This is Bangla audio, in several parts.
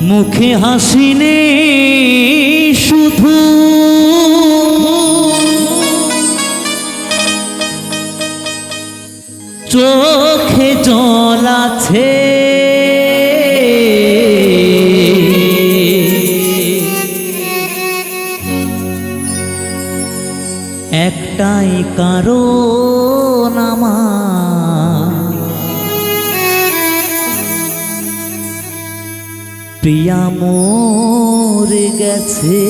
মুখে হাসি নেই শুধু চোখে জল আছে, একটাই কারণ আমার প্রিয়া মরে গেছে।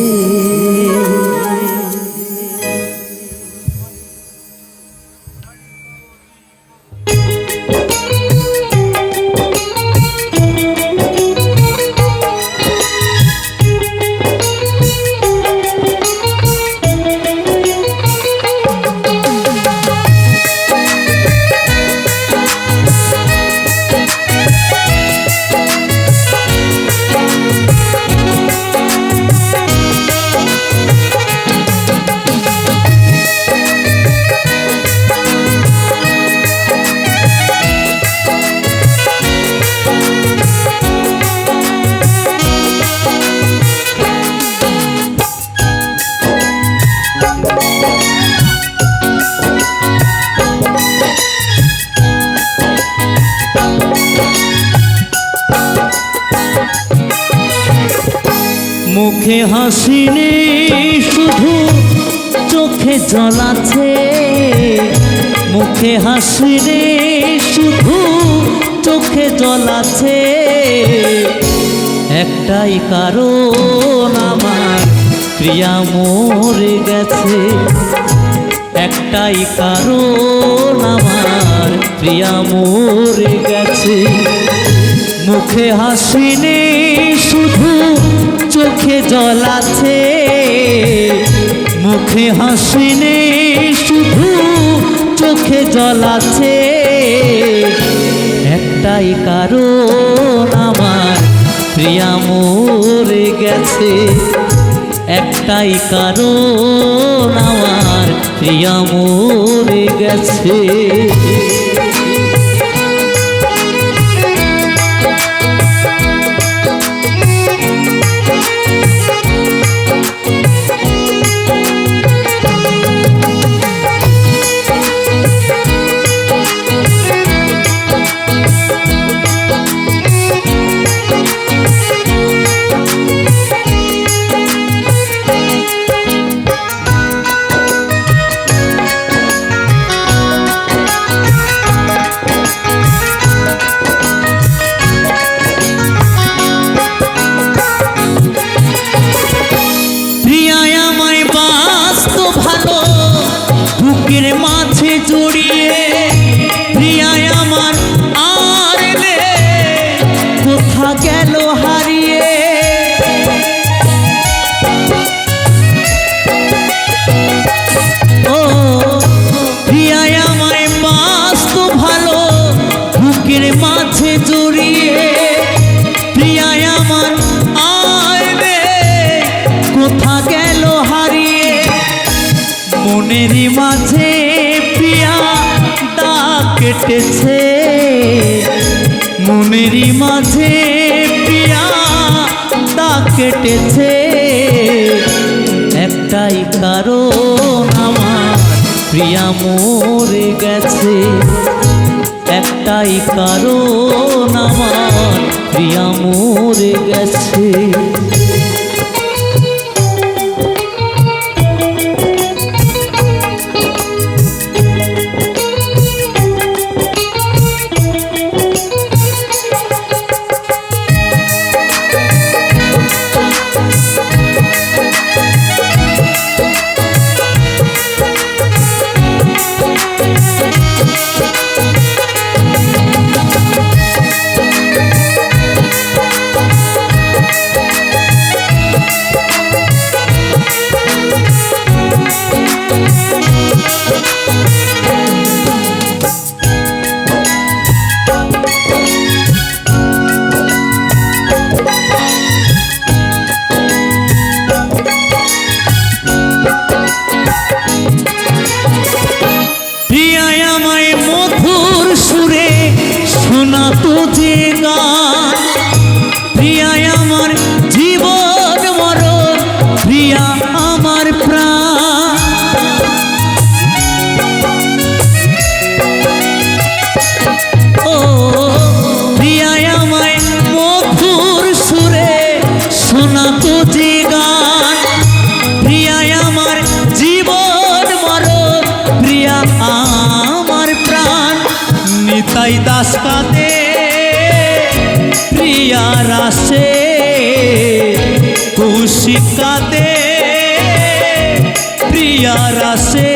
মুখে হাসি নেই শুধু চোখে জল আছে, মুখে হাসি নেই শুধু চোখে জল আছে, একটাই কারণ আমার প্রিয়া মরে গেছে, একটাই কারণ আমার প্রিয়া মরে গেছে। মুখে হাসি নেই শুধু চোখে জল আছে, মুখে হাসি নেই শুধু চোখে জল আছে, একটাই কারণ আমার প্রিয়া মরে গেছে, একটাই কারণ আমার প্রিয়া মরে গেছে। মাঝে জড়িয়ে প্রিয়া আমার আর কোথা গেল হারিয়ে, ও প্রিয়া আমায় বাস্ত ভালো বুকের মাঝে জড়িয়ে, প্রিয়া আমার আর কোথা গেল হারিয়ে, মনেরই মাঝে প্রিয়া দাগ কেটেছে, মনেরই মাঝে প্রিয়া দাগ কেটেছে, একটাই কারণ আমার প্রিয়া মরে গেছে, একটাই কারণ আমার প্রিয়া মরে গেছে। শোনা তো যে গান প্রিয়া আমার আসে কৌশিকা দে প্রিয়ার আসে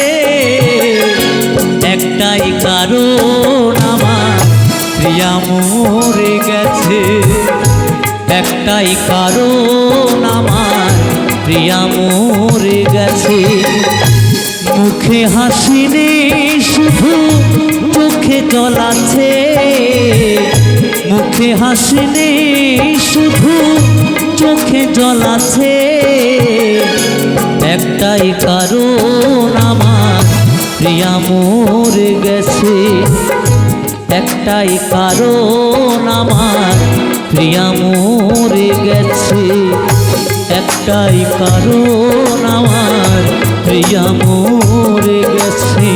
একটাই কারণ আমার প্রিয়া মরে গেছে একটাই কারণ আমার প্রিয়া মরে গেছে মুখে হাসি নেই শুধু চোখে জল আছে মুখে হাসি নেই শুধু চোখে জল আছে একটাই কারণ আমার প্রিয়া মরে গেছে একটাই কারণ আমার প্রিয়া মরে গেছে একটাই কারণ আমার প্রিয়া মরে গেছে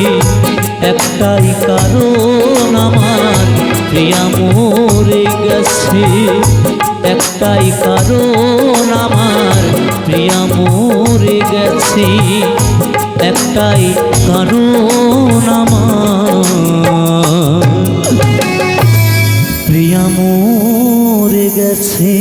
একটাই কারণ আমার প্রিয়া মরে গেছে একটাই কারণ আমার প্রিয়া মরে গেছে একটাই কারণ আমার প্রিয়া মরে গেছে।